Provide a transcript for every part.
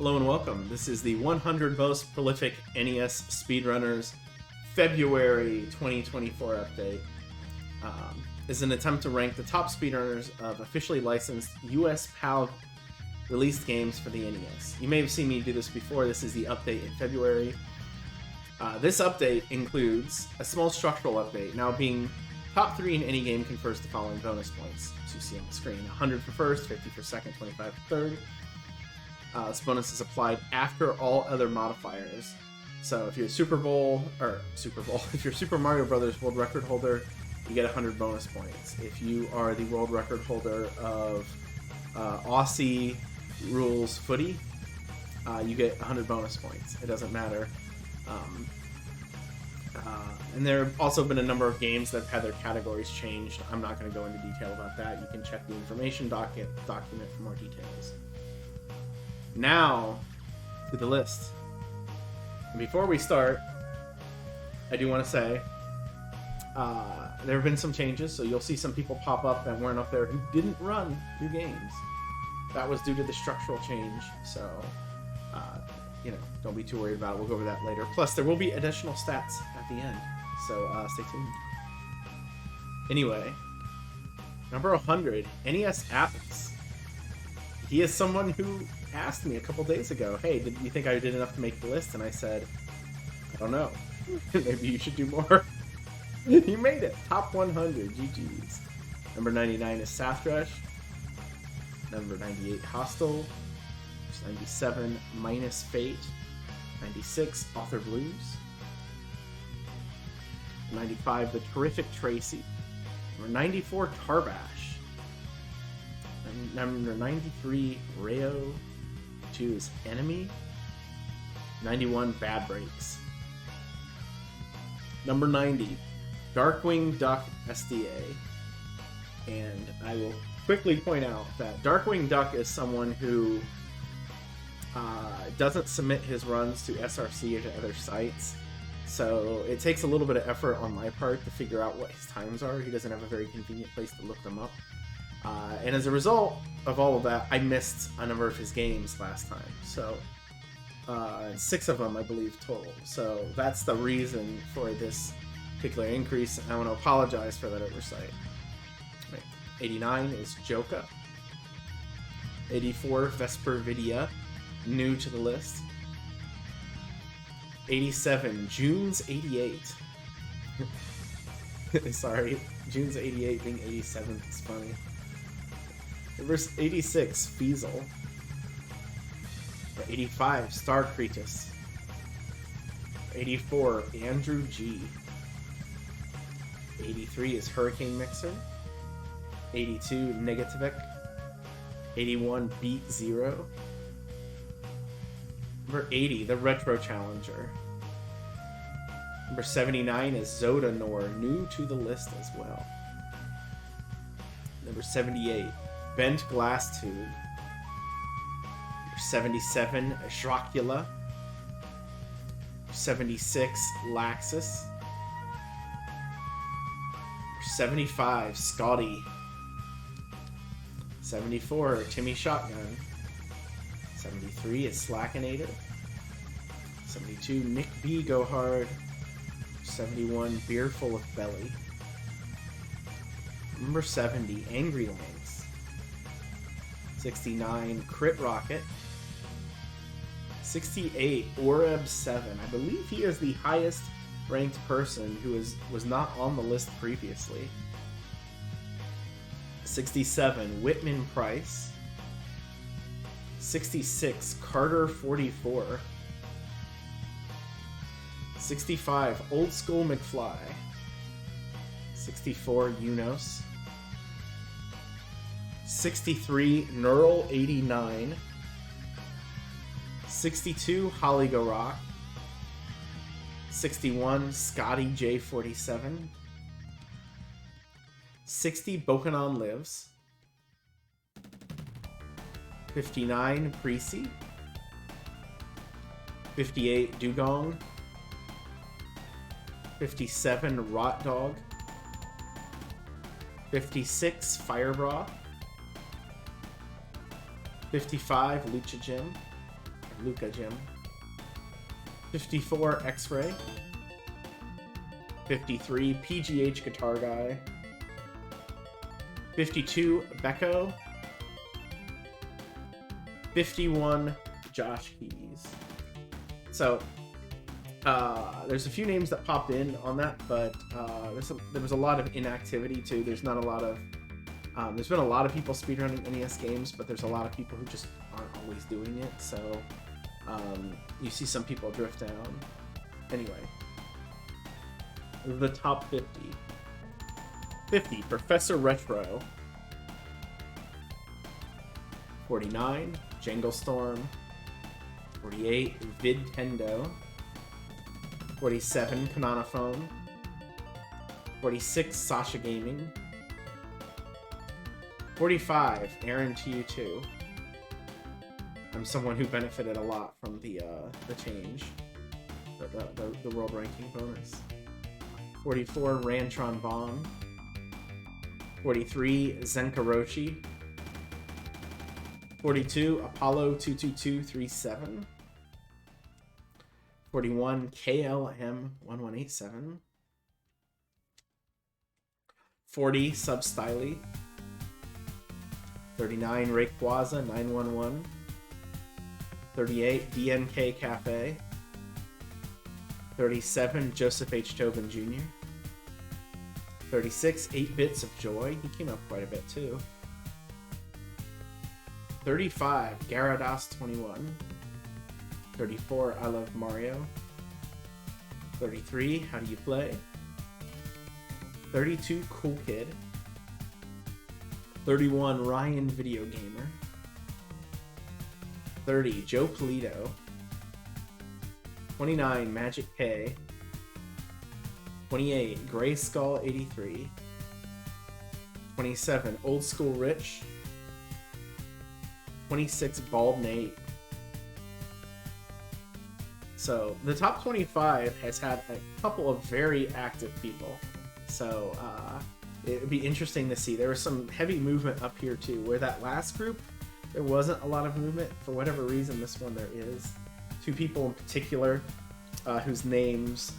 Hello and welcome. This is the 100 most prolific NES speedrunners February 2024 update. Is an attempt to rank the top speedrunners of officially licensed US PAL released games for the NES. You may have seen me do this before. This is the update in February. This update includes a small structural update. Now, being top 3 in any game confers the following bonus points, as you see on the screen: 100 for first, 50 for second, 25 for third. This bonus is applied after all other modifiers. So if you're if you're Super Mario Brothers world record holder, you get 100 bonus points. If you are the world record holder of Aussie rules footy, you get 100 bonus points. It doesn't matter. And there have also been a number of games that have had their categories changed. I'm not going to go into detail about that. You can check the information document for more details. Now, to the list. And before we start, I do want to say there have been some changes, so you'll see some people pop up that weren't up there who didn't run new games. That was due to the structural change, so don't be too worried about it. We'll go over that later. Plus, there will be additional stats at the end, so stay tuned. Anyway, number 100, NES Atlas. He is someone who asked me a couple days ago, hey, did you think I did enough to make the list? And I said, I don't know. Maybe you should do more. You made it. Top 100. GG's. Number 99 is Sathrush. Number 98, Hostel. 97, Minus Fate. 96, Author Blues. 95, The Terrific Tracy. Number 94, Tarbash. Number 93, Rayo. 2 is Enemy. 91, Bad Breaks. Number 90, Darkwing Duck SDA. And I will quickly point out that Darkwing Duck is someone who doesn't submit his runs to SRC or to other sites. So it takes a little bit of effort on my part to figure out what his times are. He doesn't have a very convenient place to look them up. And as a result of all of that, I missed a number of his games last time. So 6 of them, I believe, total. So that's the reason for this particular increase. I want to apologize for that oversight. 89 is Joka. 84, Vesper Vidia, new to the list. 87, June's 88. Sorry, June's 88 being 87 is funny. Verse 86, Feasel. 85, Star Cretus. 84, Andrew G. 83 is Hurricane Mixer. 82, Negativic. 81, Beat Zero. Number 80, the Retro Challenger. Number 79 is Zodanor, new to the list as well. Number 78, Bent Glass Tube. Number 77, Dracula. 76, Laxus. Number 75, Scotty. 74, Timmy Shotgun. 73 is Slackinator. 72, Nick B. Go Hard. 71, Beer Full of Belly. Number 70, Angry Lynx. 69, Crit Rocket. 68, Oreb 7. I believe he is the highest ranked person who was not on the list previously. 67, Whitman Price. 66, Carter 44. 65, Old School McFly. 64, Unos. 63, Neural 89. 62, Holly Go Rock. 61, Scotty J47. 60, Bokanon Lives. 59, Precy. 58, Dugong. 57, Rot Dog. 56, Firebra. 55, Lucha Gym. Luca Jim. 54, X-Ray. 53, PGH Guitar Guy. 52, Becco. 51, Josh Keys. So, there's a few names that popped in on that, but there was a lot of inactivity too. There's not a lot of there's been a lot of people speedrunning NES games, but there's a lot of people who just aren't always doing it. So you see some people drift down. Anyway, the top 50. 50, Professor Retro. 49, Jangle Storm. 48, Vidtendo. 47, Canonophone. 46, Sasha Gaming. 45, Aaron TU2. I'm someone who benefited a lot from the change, the world ranking bonus. 44, Rantron Vaughn. 43, Zenkarochi. 42, Apollo 22237. 41, KLM 1187. 40, Substyly. 39, Rayquaza 911. 38, DNK Cafe. 37, Joseph H. Tobin Jr. 36, 8 Bits of Joy. He came up quite a bit too. 35, Gyarados 21. 34, I Love Mario. 33, How Do You Play? 32, Cool Kid. 31, Ryan Video Gamer. 30, Joe Polito. 29, Magic K. 28, Gray Skull 83. 27, Old School Rich. 26, Bald Nate. So the top 25 has had a couple of very active people. So it would be interesting to see. There was some heavy movement up here too, where that last group, there wasn't a lot of movement. For whatever reason, this one there is. Two people in particular whose names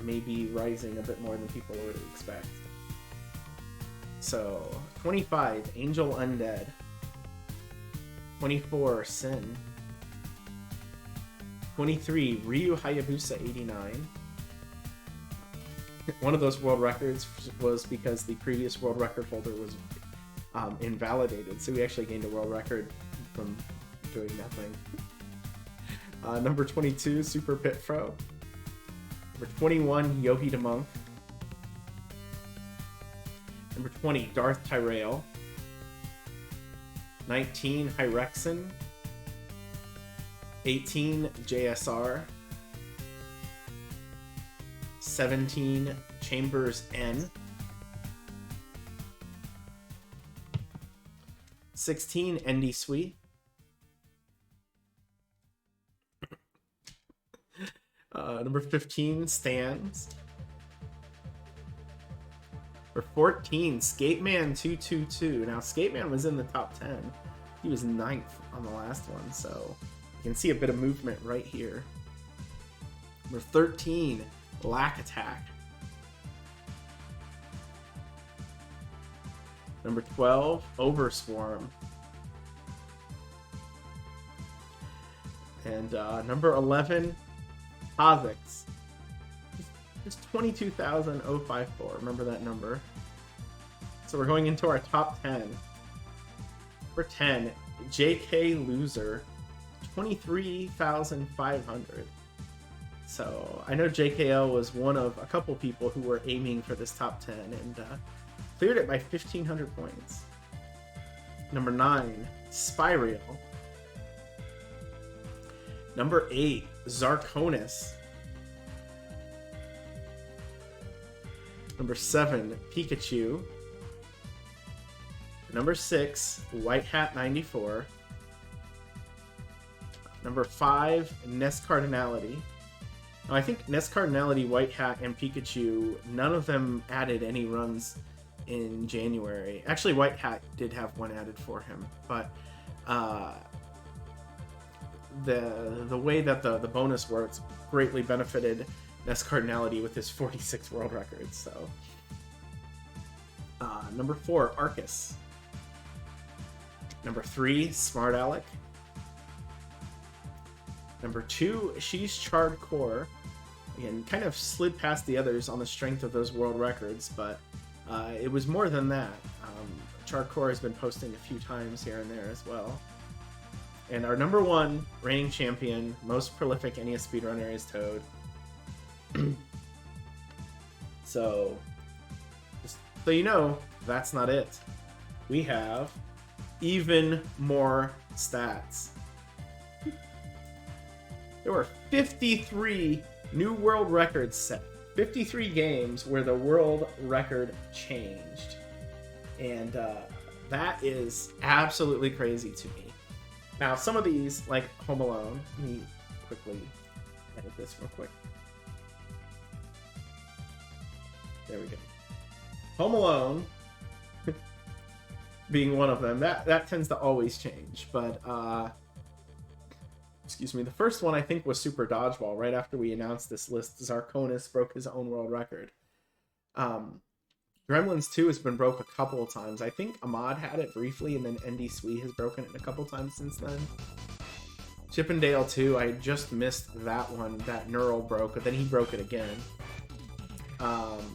may be rising a bit more than people would expect. So 25, Angel Undead. 24, Sin. 23, Ryu Hayabusa 89. One of those world records was because the previous world record holder was invalidated, so we actually gained a world record from doing nothing. Number 22, Super Pit Pro. Number 21, Yohi the Monk. Number 20, Darth Tyrell. 19, Hyrexin. 18, JSR. 17, Chambers N. 16, Endy Sweet. Number 15, Stans. Number 14, Skateman 222. Now, Skateman was in the top 10. He was 9th on the last one, so you can see a bit of movement right here. Number 13, Lack Attack. Number 12, Overswarm. And number 11, Kha'Zix. Just 22,054. Remember that number. So we're going into our top 10. Number 10, JK Loser. 23,500. So I know JKL was one of a couple people who were aiming for this top 10 and cleared it by 1,500 points. Number 9, Spyreal. Number 8, Zarkonis. Number 7, Pikachu. Number 6, White Hat 94. Number 5, NES Cardinality. Now, I think NES Cardinality, White Hat, and Pikachu, none of them added any runs in January. Actually, White Hat did have one added for him, but the way that the bonus works greatly benefited NES Cardinality with his 46 world records. So, number 4, Arcus. Number 3, Smart Alec. Number 2, She's Charred Core. Again, kind of slid past the others on the strength of those world records, but it was more than that. Charred Core has been posting a few times here and there as well. And our number 1 reigning champion, most prolific NES speedrunner is Toad. So, just so you know, that's not it. We have even more stats. There were 53 new world records set. 53 games where the world record changed. And that is absolutely crazy to me. Now, some of these, like Home Alone, let me quickly edit this real quick. There we go. Home Alone being one of them. That tends to always change. But, excuse me, the first one I think was Super Dodgeball. Right after we announced this list, Zarkonis broke his own world record. Gremlins 2 has been broke a couple of times. I think Ahmad had it briefly, and then ND Sui has broken it a couple times since then. Chippendale 2, I just missed that one. That Neural broke, but then he broke it again.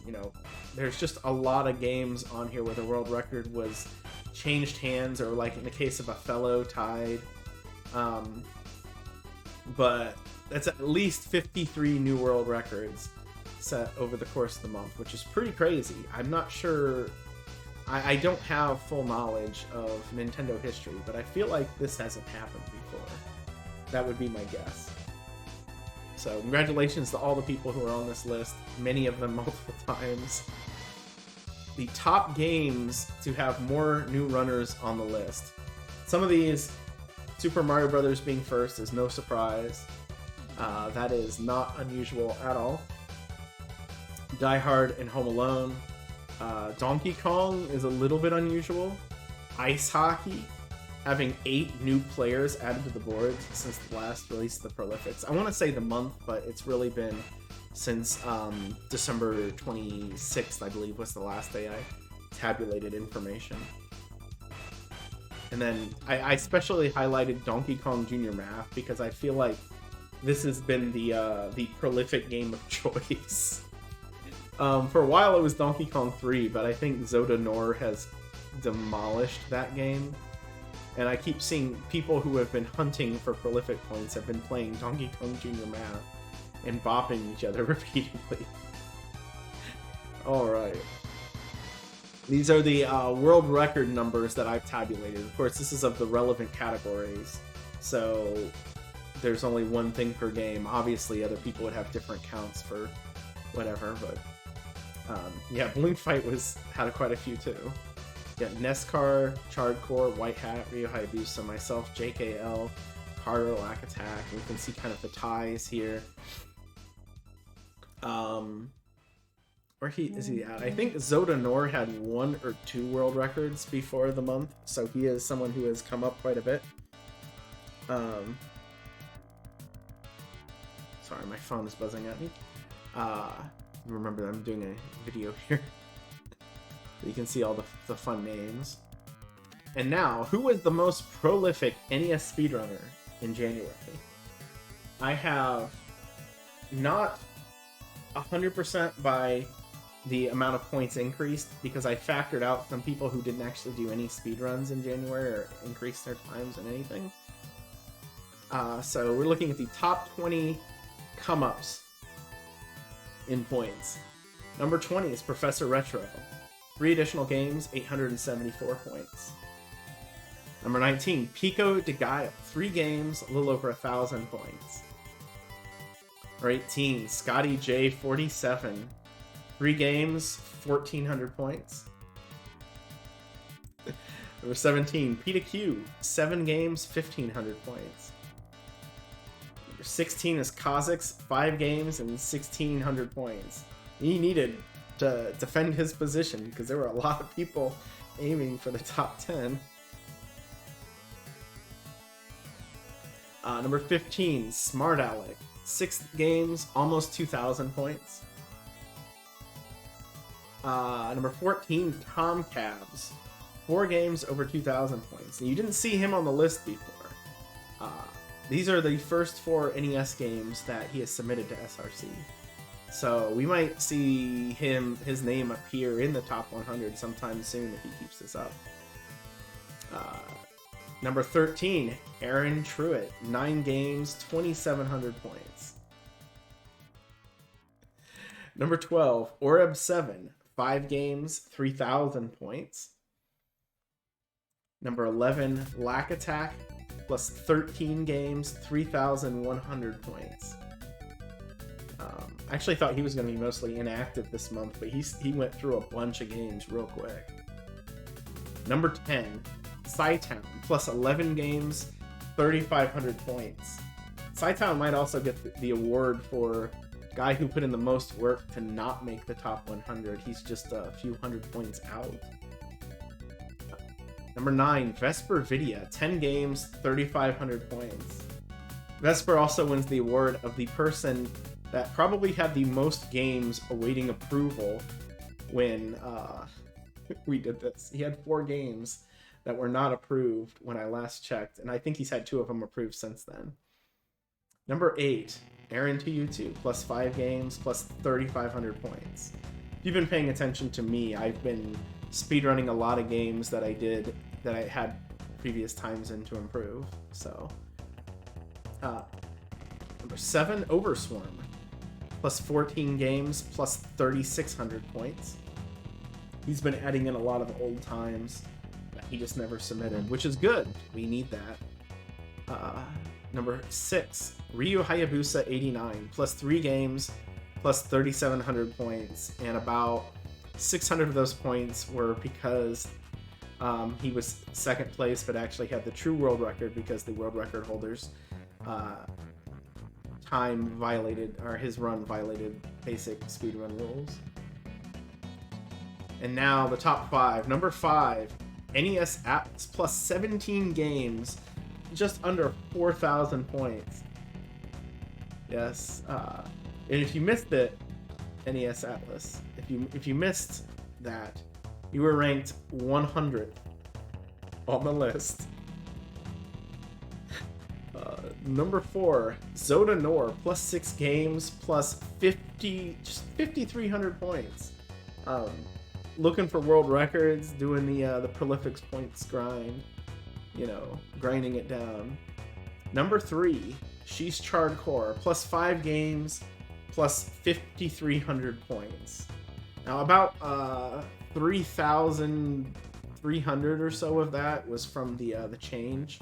You know, there's just a lot of games on here where the world record was changed hands, or like in the case of Othello, tied. But that's at least 53 new world records set over the course of the month, which is pretty crazy. I'm not sure, I don't have full knowledge of Nintendo history, but I feel like this hasn't happened before. That would be my guess. So congratulations to all the people who are on this list, many of them multiple times. The top games to have more new runners on the list. Some of these, Super Mario Brothers being first is no surprise. That is not unusual at all. Die Hard and Home Alone. Donkey Kong is a little bit unusual. Ice Hockey, having 8 new players added to the board since the last release of the Prolifics. I want to say the month, but it's really been since December 26th, I believe, was the last day I tabulated information. And then I especially highlighted Donkey Kong Jr. Math because I feel like this has been the prolific game of choice. For a while it was Donkey Kong 3, but I think Zoda Nor has demolished that game. And I keep seeing people who have been hunting for prolific points have been playing Donkey Kong Jr. Math and bopping each other repeatedly. Alright. These are the world record numbers that I've tabulated. Of course, this is of the relevant categories, so there's only one thing per game. Obviously, other people would have different counts for whatever, but yeah, Balloon Fight had quite a few too. Yeah, NESCAR, Charred Core, White Hat, Ryo Hayabusa, myself, JKL, Carter, Lack Attack. You can see kind of the ties here. Where is he at? I think Zoda Nor had 1 or 2 world records before the month, so he is someone who has come up quite a bit. Sorry, my phone is buzzing at me. Remember, I'm doing a video here. You can see all the fun names. And now, who was the most prolific NES speedrunner in January? I have not 100% by the amount of points increased, because I factored out some people who didn't actually do any speedruns in January or increase their times in anything. So we're looking at the top 20 come-ups in points. Number 20 is Professor Retro. 3 additional games, 874 points. Number 19, Pico de Gallo. 3 games, a little over 1,000 points. Number 18, Scotty J 47. 3 games, 1,400 points. Number 17, Peta Q. 7 games, 1,500 points. Number 16 is Kha'Zix. 5 games and 1,600 points. He needed to defend his position because there were a lot of people aiming for the top 10. Number 15, Smart Alec. 6 games, almost 2,000 points. Number 14, Tom Cabs. 4 games, over 2,000 points. And you didn't see him on the list before. These are the first 4 NES games that he has submitted to SRC. So we might see his name appear in the top 100 sometime soon if he keeps this up. Number 13, Aaron Truitt. 9 games, 2,700 points. Number 12, Oreb7. 5 games, 3,000 points. Number 11, Lack Attack. Plus 13 games, 3,100 points. I actually thought he was going to be mostly inactive this month, but he went through a bunch of games real quick. Number 10, Cytown, plus 11 games, 3,500 points. Cytown might also get the award for guy who put in the most work to not make the top 100. He's just a few hundred points out. Number 9, Vesper Vidya, 10 games, 3,500 points. Vesper also wins the award of the person that probably had the most games awaiting approval when we did this. He had 4 games that were not approved when I last checked, and I think he's had 2 of them approved since then. Number 8, Aaron to YouTube, plus 5 games, plus 3,500 points. If you've been paying attention to me, I've been speedrunning a lot of games that I had previous times in to improve. So, number 7, Overswarm, plus 14 games, plus 3,600 points. He's been adding in a lot of old times that he just never submitted, which is good. We need that. Number 6, Ryu Hayabusa 89, plus 3 games, plus 3,700 points, and about 600 of those points were because he was second place, but actually had the true world record because the world record holders time violated, or his run violated basic speedrun rules. And now the top 5. Number 5, NES Atlas, plus 17 games, just under 4,000 points. Yes, and if you missed it, NES Atlas, if you missed that, you were ranked 100th on the list. Number 4, Zoda Nor, plus 6 games, plus 5,300 points. Looking for world records, doing the prolifics points grind, grinding it down. Number 3, She's Chardcore, plus 5 games, plus 5,300 points. Now about 3,300 or so of that was from the change,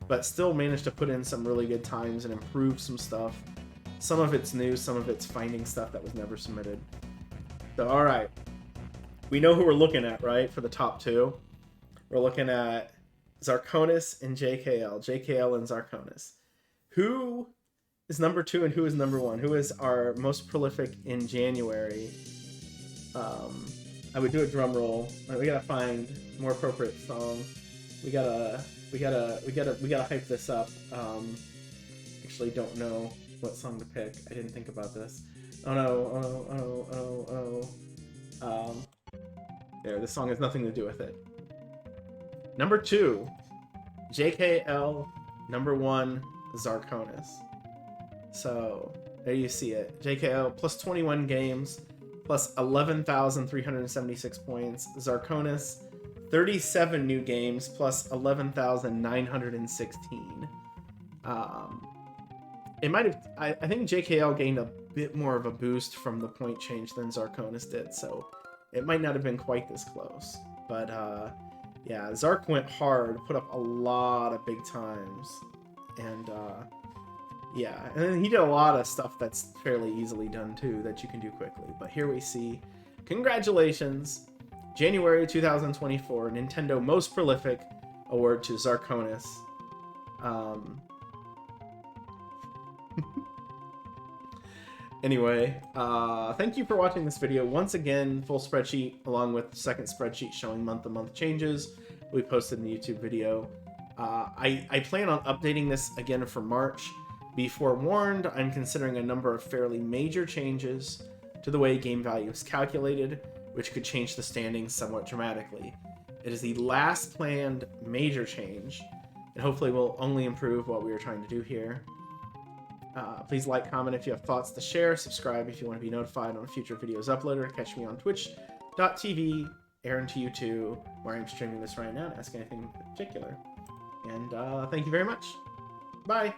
but still managed to put in some really good times and improve some stuff. Some of it's new, some of it's finding stuff that was never submitted. So all right, we know who we're looking at, right? For the top 2, we're looking at Zarkonis and JKL and Zarkonis. Who is number 2 and who is number 1? Who is our most prolific in January? I would do a drum roll. Right, we gotta find more appropriate song. We gotta hype this up. Actually, don't know what song to pick. I didn't think about this. There, this song has nothing to do with it. Number 2, JKL. Number 1, Zarkonis. So there you see it. JKL plus 21 games, plus 11,376 points. Zarkonis, 37 new games, plus 11,916. It might have. I think JKL gained a bit more of a boost from the point change than Zarkonis did, so it might not have been quite this close. But yeah, Zark went hard, put up a lot of big times, and yeah, and then he did a lot of stuff that's fairly easily done too, that you can do quickly. But here we see, congratulations, January 2024 Nintendo Most Prolific Award to Zarkonis. Anyway, thank you for watching this video. Once again, full spreadsheet along with the second spreadsheet showing month-to-month changes we posted in the YouTube video. I plan on updating this again for March. Be forewarned, I'm considering a number of fairly major changes to the way game value is calculated, which could change the standings somewhat dramatically. It is the last planned major change, and hopefully will only improve what we are trying to do here. Please like, comment if you have thoughts to share, subscribe if you want to be notified on future videos uploaded, catch me on twitch.tv, Aaron to you too, where I'm streaming this right now, to ask anything in particular. And thank you very much. Bye!